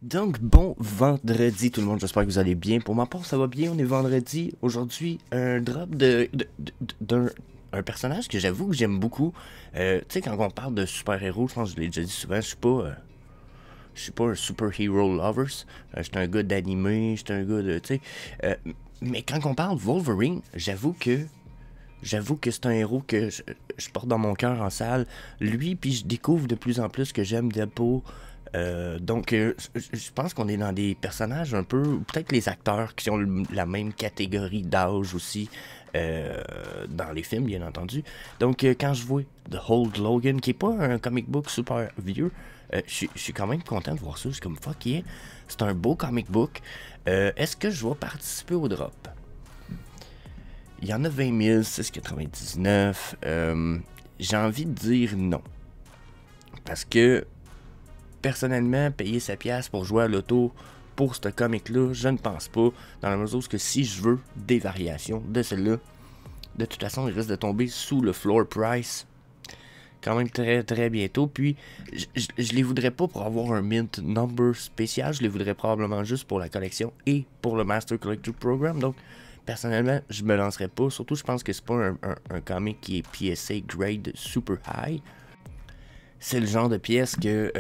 Donc, bon vendredi tout le monde, j'espère que vous allez bien. Pour ma part, ça va bien, on est vendredi. Aujourd'hui, un drop d'un un personnage que j'avoue que j'aime beaucoup. Tu sais, quand on parle de super-héros, je pense que je l'ai déjà dit souvent, je suis pas un super-hero lovers. Je suis un gars d'animé, je suis un gars de, tu sais. Mais quand on parle de Wolverine, j'avoue que c'est un héros que je porte dans mon cœur en salle. Lui, puis je découvre de plus en plus que j'aime Deadpool. Je pense qu'on est dans des personnages un peu, ou peut-être les acteurs qui ont la même catégorie d'âge aussi dans les films, bien entendu. Donc, quand je vois The Old Logan, qui est pas un comic book super vieux, je suis quand même content de voir ça. Je suis comme fuck yeah, c'est un beau comic book. Est-ce que je vais participer au drop? Il y en a 20 000, 6,99. J'ai envie de dire non. Parce que, personnellement, payer sa pièce pour jouer à l'auto pour ce comic-là, je ne pense pas. Dans la mesure où si je veux des variations de celle-là, de toute façon, il risque de tomber sous le floor price. Quand même très très bientôt. Puis, je les voudrais pas pour avoir un mint number spécial. Je les voudrais probablement juste pour la collection et pour le Master Collector Program. Donc, personnellement, je me lancerai pas. Surtout, je pense que c'est pas un comic qui est PSA grade super high. C'est le genre de pièce que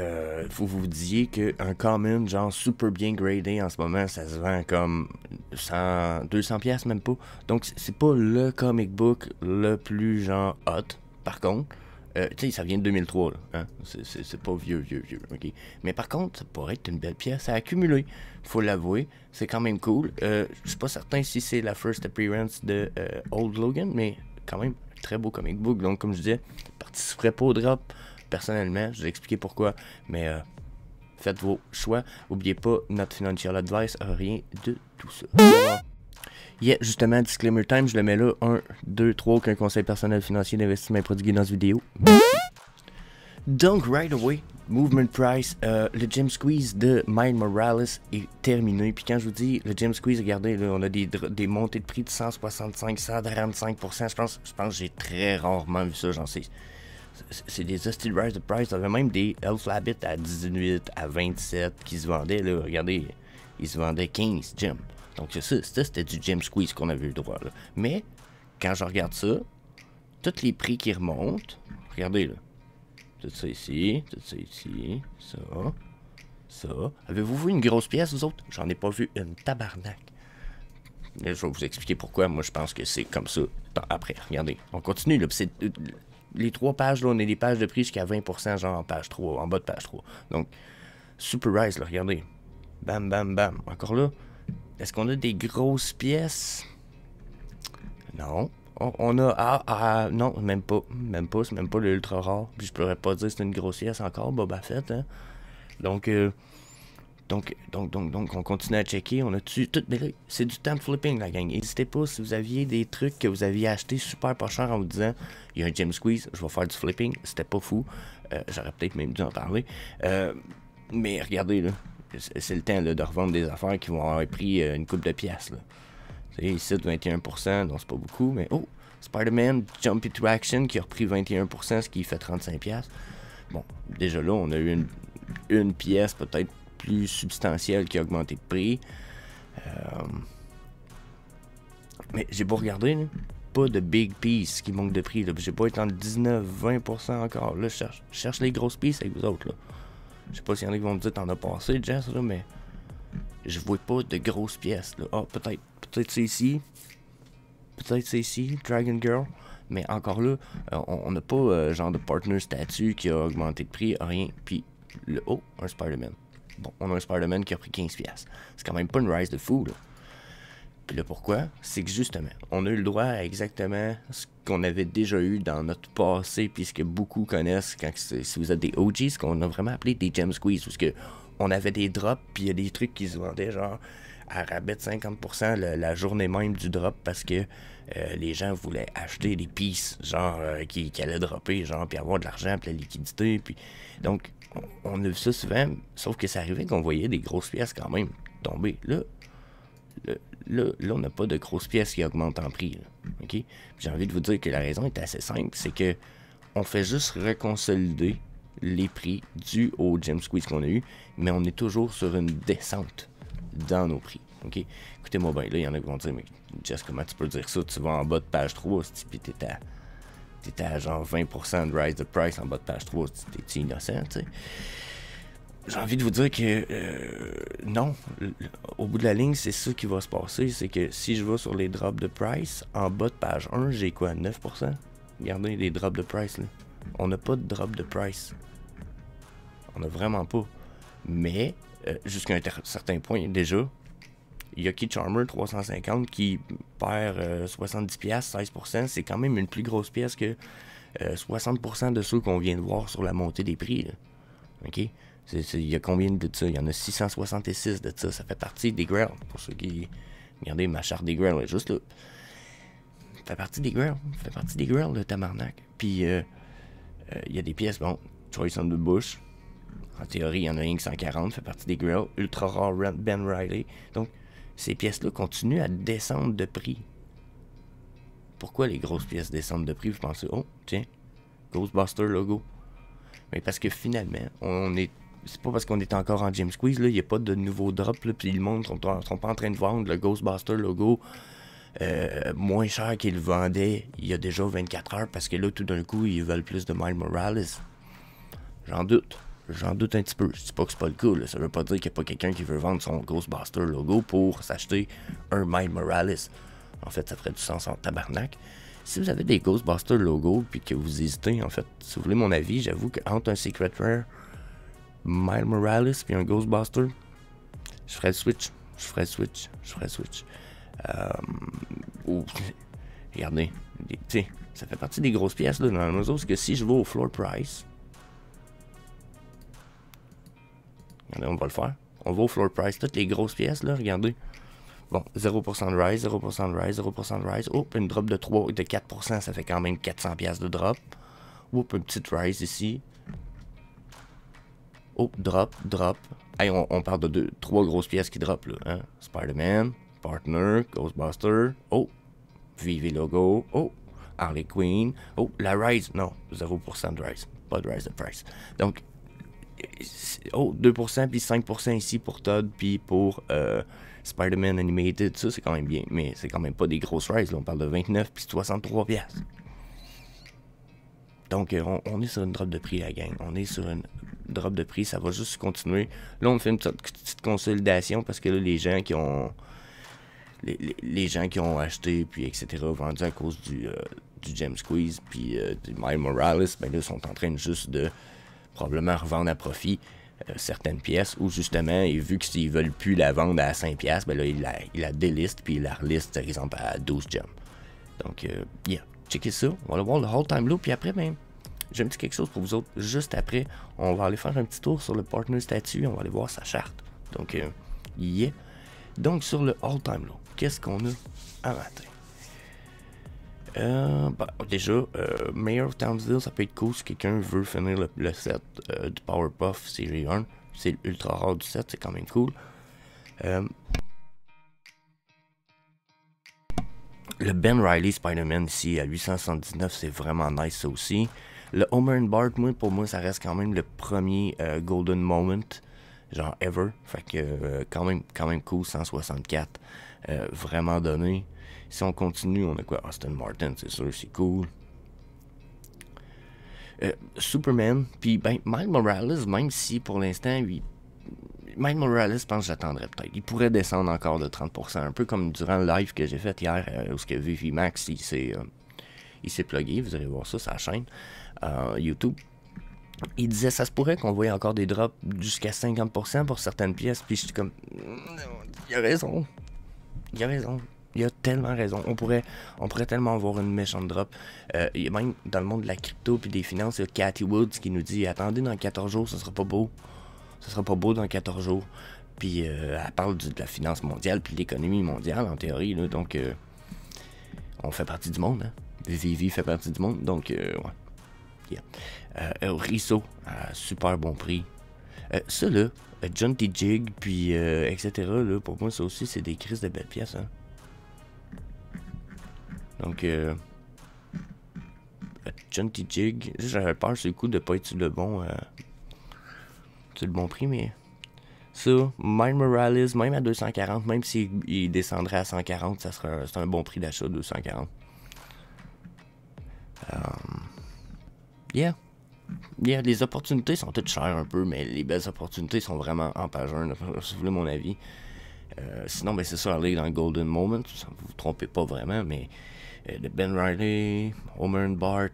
faut vous disiez qu'un common, genre super bien gradé en ce moment, ça se vend comme 100, 200 pièces même pas. Donc c'est pas le comic book le plus genre hot. Par contre, tu sais, ça vient de 2003, là, hein? C'est pas vieux, ok? Mais par contre, ça pourrait être une belle pièce à accumuler. Faut l'avouer, c'est quand même cool. Je suis pas certain si c'est la first appearance de Old Logan, mais quand même, très beau comic book. Donc, comme je disais, je participerai pas au drop. Personnellement, je vais expliquer pourquoi, mais faites vos choix. N'oubliez pas, notre financial advice, rien de tout ça. Yeah, justement, disclaimer time, je le mets là. 1, 2, 3, aucun conseil personnel financier d'investissement est prodigué dans cette vidéo. Donc, right away, movement price, le gem squeeze de Miles Morales est terminé. Puis quand je vous dis le gem squeeze, regardez, là, on a des montées de prix de 165, 145%. Je pense que j'ai très rarement vu ça, j'en sais. C'est des hostile rise de price. Il y avait même des Elf Labbit à 18, à 27 qui se vendaient, là. Regardez, ils se vendaient 15 gems. Donc ça, c'était du gem squeeze qu'on avait eu le droit, là. Mais, quand je regarde ça, tous les prix qui remontent, regardez, là. Tout ça ici, ça. Avez-vous vu une grosse pièce, vous autres? J'en ai pas vu une tabarnak. Là, je vais vous expliquer pourquoi. Moi, je pense que c'est comme ça. Après, regardez, on continue, là. C'est les 3 pages, là, on a des pages de prix jusqu'à 20%, genre en page 3, en bas de page 3. Donc, Super Rise, là, regardez. Bam, bam, bam. Encore là, est-ce qu'on a des grosses pièces? Non. On a... non, même pas. C'est même pas le ultra rare. Puis je pourrais pas dire que c'est une grosse pièce encore, Boba Fett, hein. Donc, on continue à checker. On a-tu tout. Mais là, c'est du temps de flipping, la gang. N'hésitez pas si vous aviez des trucs que vous aviez achetés super pas cher en vous disant il y a un gem squeeze, je vais faire du flipping. C'était pas fou. J'aurais peut-être même dû en parler. Mais regardez, là. C'est le temps là, de revendre des affaires qui vont avoir pris une coupe de pièces. Là. Ici, 21%, donc c'est pas beaucoup. Mais oh, Spider-Man Jump Into Action qui a repris 21%, ce qui fait 35$. Bon, déjà là, on a eu une pièce peut-être plus substantielle qui a augmenté de prix. Mais j'ai beau regarder, là, pas de big piece qui manque de prix. J'ai pas été entre 19-20% encore. Là, je cherche les grosses pieces avec vous autres. Là. Je sais pas s'il y en a qui vont me dire t'en as passé, Jess, là, mais je vois pas de grosses pièces. Ah, peut-être c'est ici. Peut-être c'est ici, Dragon Girl. Mais encore là, on n'a pas genre de partner statut qui a augmenté de prix, rien. Puis le haut, un Spider-Man. Bon, on a un Spider-Man qui a pris 15$. C'est quand même pas une rise de fou, là. Puis là, pourquoi? C'est que justement, on a eu le droit à exactement ce qu'on avait déjà eu dans notre passé, puis ce que beaucoup connaissent quand si vous êtes des OGs, ce qu'on a vraiment appelé des gem squeeze, parce que on avait des drops, puis il y a des trucs qui se vendaient genre à rabais de 50% la journée même du drop, parce que les gens voulaient acheter des pieces, genre qui allaient dropper, genre, puis avoir de l'argent, puis la liquidité, puis donc on a vu ça souvent, sauf que ça arrivait qu'on voyait des grosses pièces quand même tomber. Là, on n'a pas de grosses pièces qui augmentent en prix. Là, okay? J'ai envie de vous dire que la raison est assez simple, c'est que on fait juste reconsolider les prix dus au Gem Squeeze qu'on a eu, mais on est toujours sur une descente dans nos prix. Ok? Écoutez-moi bien, là, il y en a qui vont dire, mais Jess, comment tu peux dire ça? Tu vas en bas de page 3, puis t'étais à genre 20% de rise the price en bas de page 3, t'es innocent, tu sais. J'ai envie de vous dire que non, au bout de la ligne, c'est ça qui va se passer, c'est que si je vais sur les drops de price, en bas de page 1, j'ai quoi, 9%? Regardez les drops de price, là. On n'a pas de drop de price. On n'a vraiment pas. Mais, jusqu'à un certain point, déjà, Yucky Charmer 350 qui perd 70$, 16%, c'est quand même une plus grosse pièce que 60% de ceux qu'on vient de voir sur la montée des prix, là. Ok? Il y a combien de ça? Il y en a 666 de ça. Ça fait partie des grails. Pour ceux qui... Regardez, ma charte des grails est juste là. Ça fait partie des grails. Ça fait partie des grails, le tabarnak. Puis, il y a des pièces, bon, Choice on the Bush. En théorie, il y en a rien que 140. Ça fait partie des grails. Ultra rare Ben Riley. Donc, ces pièces-là continuent à descendre de prix. Pourquoi les grosses pièces descendent de prix? Vous pensez, oh, tiens, Ghostbuster logo. Mais parce que finalement, on est... C'est pas parce qu'on est encore en Gem Squeeze, là, il n'y a pas de nouveaux drops, là, puis le monde sont pas en train de vendre le Ghostbuster logo moins cher qu'ils le vendaient il y a déjà 24 heures, parce que là, tout d'un coup, ils veulent plus de Miles Morales. J'en doute un petit peu. Je dis pas que c'est pas le cas, là. Ça veut pas dire qu'il n'y a pas quelqu'un qui veut vendre son Ghostbuster logo pour s'acheter un Miles Morales. En fait, ça ferait du sens en tabarnak. Si vous avez des Ghostbuster logo, puis que vous hésitez, en fait, si vous voulez mon avis, j'avoue qu'entre un Secret Rare, Miles Morales puis un Ghostbuster, je ferais le switch. Regardez, ça fait partie des grosses pièces là, dans nos autres, que si je vais au floor price, regardez, on va le faire. On va au floor price, toutes les grosses pièces là, regardez. Bon, 0% de rise, 0% de rise, 0% de rise. Oh, une drop de 3 de 4%, ça fait quand même 400$ de drop. Oups, une petite rise ici. Oh, drop. Hey, on parle de 3 grosses pièces qui drop, là. Hein? Spider-Man, Partner, Ghostbuster. Oh, Vivi logo. Oh, Harley Quinn. Oh, la rise. Non, 0% de rise. Pas de rise de price. Donc, oh, 2% puis 5% ici pour Todd puis pour Spider-Man Animated. Ça, c'est quand même bien. Mais c'est quand même pas des grosses rises. Là. On parle de 29 puis 63$. Donc, on est sur une drop de prix, la gang. On est sur une drop de prix. Ça va juste continuer. Là, on fait une petite consolidation parce que là, les gens qui ont... Les gens qui ont acheté, puis etc., vendu à cause du Gem Squeeze, puis du Miles Morales, ben là, sont en train juste de probablement revendre à profit certaines pièces, ou justement, et vu qu'ils veulent plus la vendre à 5$, ben là, ils la délistent, puis ils la relistent, par exemple, à 12 gems. Donc, yeah. Checkez ça, on va aller voir le whole time loop, puis après, ben, j'ai un petit quelque chose pour vous autres. Juste après, on va aller faire un petit tour sur le partner statut, on va aller voir sa charte. Donc, yeah. Donc, sur le all time loop, qu'est-ce qu'on a à matin? Déjà, Mayor of Townsville, ça peut être cool si quelqu'un veut finir le set du Powerpuff Series 1. C'est ultra rare du set, c'est quand même cool. Le Ben Riley Spider-Man ici à 879, c'est vraiment nice ça aussi. Le Homer and Bart, pour moi, ça reste quand même le premier Golden Moment, genre ever. Fait que quand même cool, 164. Vraiment donné. Si on continue, on a quoi? Aston Martin, c'est sûr, c'est cool. Superman, puis ben, Miles Morales, même si pour l'instant, Miles Morales, je pense que j'attendrais peut-être. Il pourrait descendre encore de 30%, un peu comme durant le live que j'ai fait hier, où ce que Vivi Max, il s'est plugué, vous allez voir ça sur la chaîne YouTube. Il disait, ça se pourrait qu'on voie encore des drops jusqu'à 50% pour certaines pièces, puis je suis comme, il a raison. Il a tellement raison. On pourrait tellement avoir une méchante drop. Il y a même dans le monde de la crypto et des finances, il y a Cathy Woods qui nous dit, attendez, dans 14 jours, ce sera pas beau. Ce sera pas beau dans 14 jours. Puis elle parle de la finance mondiale puis de l'économie mondiale en théorie. Là, donc on fait partie du monde. Hein? Vivi fait partie du monde. Donc ouais. Yeah. Risso, super bon prix. Ça là, John T. Jig puis etc. Là, pour moi ça aussi c'est des crises de belles pièces. Hein? Donc Junty Jig. J'avais peur sur le coup de pas être sur le bon prix, mais ça, Miles Morales, même à 240, même s'il descendrait à 140, c'est un bon prix d'achat, 240. Yeah, les opportunités sont toutes chères un peu, mais les belles opportunités sont vraiment en page 1, si vous voulez mon avis. Sinon, ben c'est ça, aller dans Golden Moment, ça, vous vous trompez pas vraiment, mais de Ben Riley, Homer and Bart,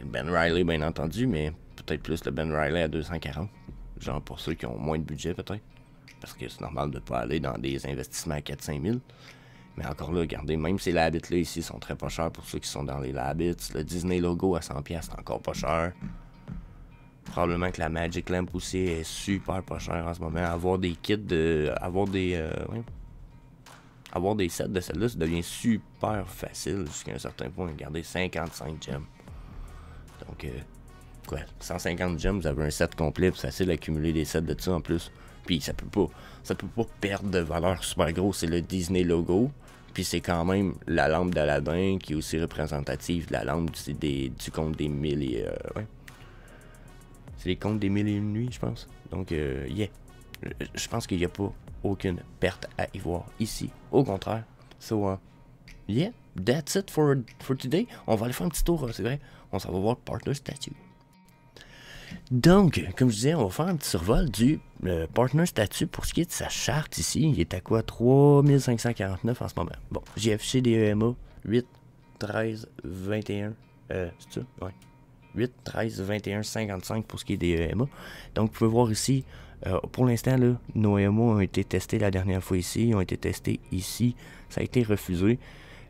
Ben Riley bien entendu, mais peut-être plus le Ben Riley à 240, genre pour ceux qui ont moins de budget peut-être, parce que c'est normal de pas aller dans des investissements à 4-5 000. Mais encore là, regardez, même ces Labbits là ici sont très pas chers pour ceux qui sont dans les Labbits. Le Disney logo à 100$, c'est encore pas cher. Probablement que la Magic Lamp aussi est super pas chère en ce moment. Avoir des kits de. Avoir des sets de celle-là, ça devient super facile jusqu'à un certain point. Regardez, 55 gems. Donc, 150 gems, vous avez un set complet, c'est facile d'accumuler des sets de ça en plus. Puis ça peut pas perdre de valeur super gros, c'est le Disney logo. Puis c'est quand même la lampe d'Aladin qui est aussi représentative de la lampe du conte des mille et... C'est les contes des mille et une nuits, je pense. Donc, yeah. Je pense qu'il n'y a pas aucune perte à y voir ici. Au contraire. So, yeah, that's it for today. On va aller faire un petit tour, c'est vrai. On s'en va voir Partner Statue. Donc, comme je disais, on va faire un petit survol du Partner Statue pour ce qui est de sa charte ici. Il est à quoi? 3549 en ce moment. Bon, j'ai affiché des EMA 8, 13, 21. C'est ça? Ouais. 8, 13, 21, 55 pour ce qui est des EMA. Donc, vous pouvez voir ici, pour l'instant, nos EMA ont été testés la dernière fois ici. Ils ont été testés ici. Ça a été refusé.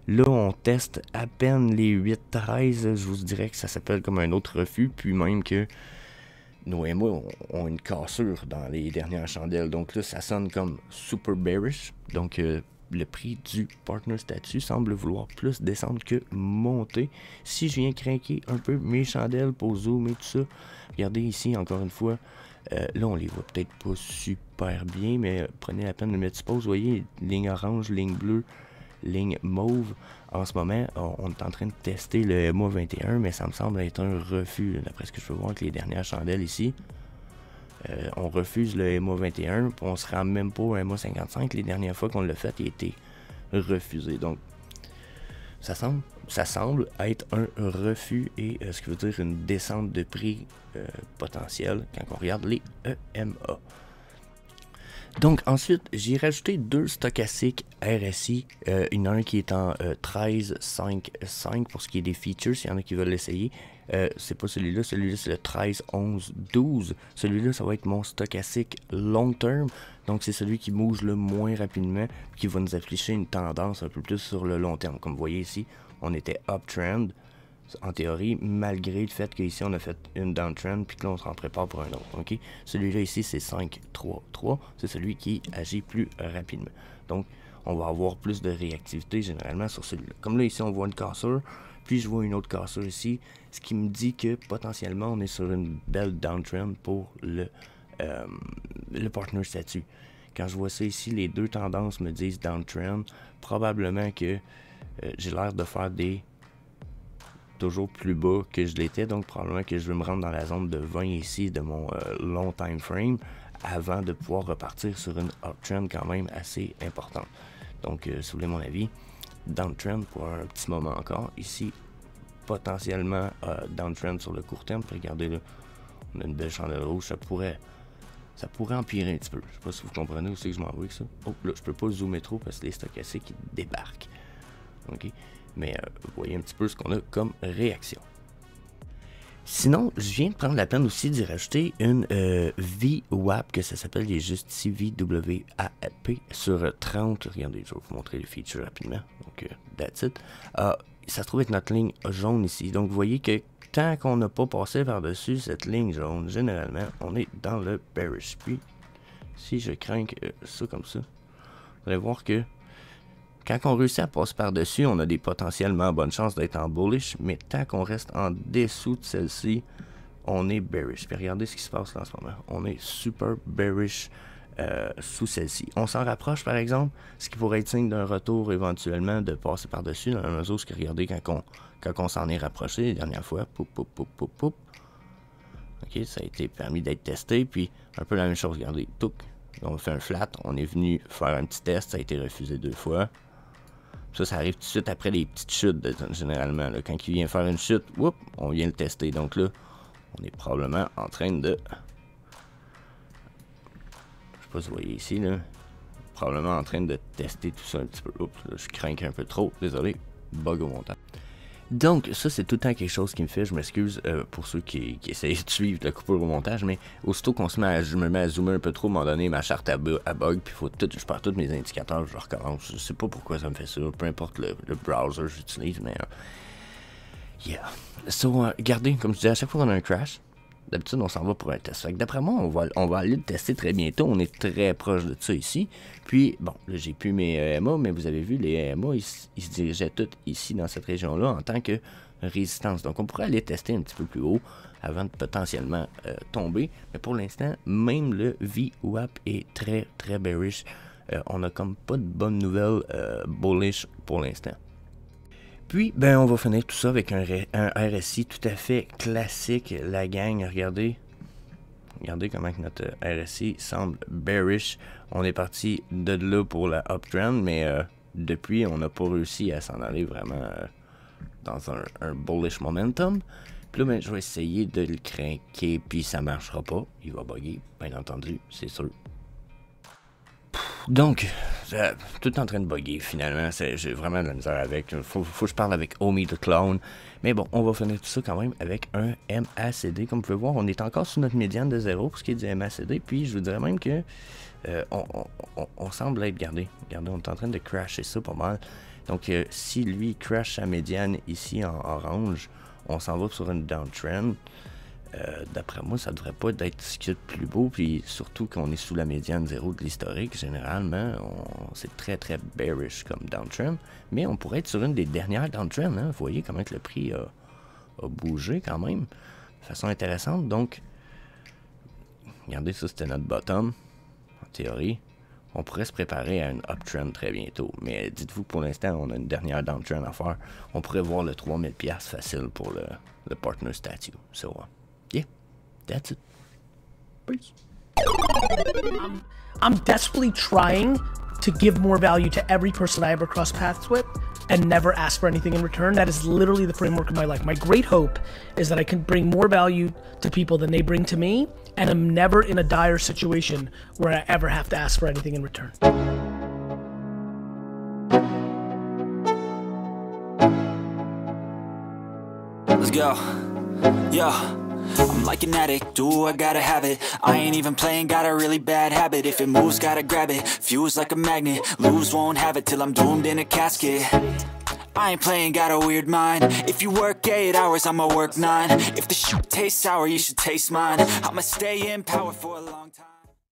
Là, on teste à peine les 8, 13. Je vous dirais que ça s'appelle comme un autre refus. Puis même que nos EMA ont une cassure dans les dernières chandelles. Donc là, ça sonne comme super bearish. Donc, le prix du Partner Statue semble vouloir plus descendre que monter. Si je viens craquer un peu mes chandelles pour zoomer tout ça, regardez ici encore une fois, là on les voit peut-être pas super bien, mais prenez la peine de mettre pause. Vous voyez, ligne orange, ligne bleue, ligne mauve. En ce moment, on est en train de tester le MA 21, mais ça me semble être un refus, d'après ce que je peux voir avec les dernières chandelles ici. On refuse le MA 21, puis on se rend même pas au MA 55. Les dernières fois qu'on l'a fait, il a été refusé. Donc, ça semble être un refus et ce qui veut dire une descente de prix potentielle quand on regarde les EMA. Donc ensuite, j'ai rajouté deux stochastiques RSI. Il y en a un qui est en 13.5.5 pour ce qui est des features, s'il y en a qui veulent l'essayer. C'est pas celui-là c'est le 13.11.12. Celui-là, ça va être mon stochastique long term. Donc c'est celui qui bouge le moins rapidement, qui va nous afficher une tendance un peu plus sur le long terme. Comme vous voyez ici, on était uptrend en théorie, malgré le fait qu'ici on a fait une downtrend, puis que là on s'en prépare pour un autre. Okay? Celui-là ici c'est 5.3.3, c'est celui qui agit plus rapidement. Donc on va avoir plus de réactivité généralement sur celui-là. Comme là ici on voit une cassure, puis je vois une autre cassure ici, ce qui me dit que potentiellement on est sur une belle downtrend pour le Partner Statue. Quand je vois ça ici, les deux tendances me disent downtrend, probablement que j'ai l'air de faire des toujours plus bas que je l'étais, donc probablement que je vais me rendre dans la zone de 20 ici de mon long time frame avant de pouvoir repartir sur une uptrend quand même assez importante. Donc si vous voulez mon avis, downtrend pour un petit moment encore, ici potentiellement downtrend sur le court terme. Puis regardez là, on a une belle chandelle rouge, ça pourrait empirer un petit peu. Je sais pas si vous comprenez où c'est que je m'en vais avec ça. Oh là, je peux pas zoomer trop parce que les stochastiques qui débarquent. Ok. Mais vous voyez un petit peu ce qu'on a comme réaction. Sinon, je viens de prendre la peine aussi d'y rajouter une VWAP, que ça s'appelle, il est juste ici, VWAP, sur 30. Regardez, je vais vous montrer les features rapidement. Donc, that's it. Ça se trouve être notre ligne jaune ici. Donc, vous voyez que tant qu'on n'a pas passé par-dessus cette ligne jaune, généralement, on est dans le bearish. Puis, si je crains ça comme ça, vous allez voir que quand on réussit à passer par-dessus, on a des potentiellement bonnes chances d'être en bullish, mais tant qu'on reste en dessous de celle-ci, on est bearish. Puis regardez ce qui se passe là en ce moment. On est super bearish sous celle-ci. On s'en rapproche par exemple, ce qui pourrait être signe d'un retour éventuellement de passer par-dessus dans la mesure où regardez quand on s'en est rapproché les dernières fois. Poup, poup, poup, poup, poup. Ok, ça a été permis d'être testé, puis un peu la même chose, regardez, touc, on fait un flat, on est venu faire un petit test, ça a été refusé 2 fois. Ça arrive tout de suite après les petites chutes, généralement. Là. Quand il vient faire une chute, whoop, on vient le tester. Donc là, on est probablement en train de... Je sais pas si vous voyez ici, là. Probablement en train de tester tout ça un petit peu. Oups, là, je crains un peu trop. Désolé, bug au montant. Donc, ça, c'est tout le temps quelque chose qui me fait, je m'excuse pour ceux qui essayent de suivre la coupure au montage, mais aussitôt qu'on se met je me mets à zoomer un peu trop, à un moment donné, ma charte à bug, puis je perds tous mes indicateurs, je recommence. Je sais pas pourquoi ça me fait ça, peu importe le browser que j'utilise, mais... yeah. So, regardez, comme je disais, à chaque fois qu'on a un crash, d'habitude, on s'en va pour un test. Fait que d'après moi, on va aller le tester très bientôt. On est très proche de ça ici. Puis, bon, là, j'ai plus mes EMA, mais vous avez vu, les EMA, ils se dirigeaient tous ici, dans cette région-là, en tant que résistance. Donc, on pourrait aller tester un petit peu plus haut avant de potentiellement tomber. Mais pour l'instant, même le VWAP est très, très bearish. On a comme pas de bonnes nouvelles bullish pour l'instant. Puis, ben, on va finir tout ça avec un RSI tout à fait classique, la gang. Regardez comment notre RSI semble bearish. On est parti de là pour la uptrend, mais depuis, on n'a pas réussi à s'en aller vraiment dans un bullish momentum. Puis là, ben, je vais essayer de le craquer, puis ça marchera pas. Il va bugger, bien entendu, c'est sûr. Donc, tout en train de bugger finalement, j'ai vraiment de la misère avec. Faut que je parle avec Omi the Clown. Mais bon, on va finir tout ça quand même avec un MACD. Comme vous pouvez voir, on est encore sous notre médiane de 0 pour ce qui est du MACD. Puis je vous dirais même que on semble être gardé. Regardez, on est en train de crasher ça pas mal. Donc si lui crash sa médiane ici en orange, on s'en va sur une downtrend. D'après moi, ça devrait pas être ce qu'il y a de plus beau, puis surtout qu'on est sous la médiane 0 de l'historique, généralement, c'est très très bearish comme downtrend, mais on pourrait être sur une des dernières downtrends, hein? Vous voyez comment le prix a bougé quand même, de façon intéressante, donc, regardez, ça c'était notre bottom, en théorie, on pourrait se préparer à une uptrend très bientôt, mais dites-vous que pour l'instant, on a une dernière downtrend à faire, on pourrait voir le 3000$ facile pour le partner statue, so, yeah, that's it. Peace. I'm desperately trying to give more value to every person I ever cross paths with and never ask for anything in return. That is literally the framework of my life. My great hope is that I can bring more value to people than they bring to me, and I'm never in a dire situation where I ever have to ask for anything in return. Let's go. Yo, I'm like an addict, do I gotta have it. I ain't even playing, got a really bad habit. If it moves, gotta grab it, fuse like a magnet. Lose, won't have it till I'm doomed in a casket. I ain't playing, got a weird mind. If you work 8 hours, I'ma work 9. If the shit tastes sour, you should taste mine. I'ma stay in power for a long time.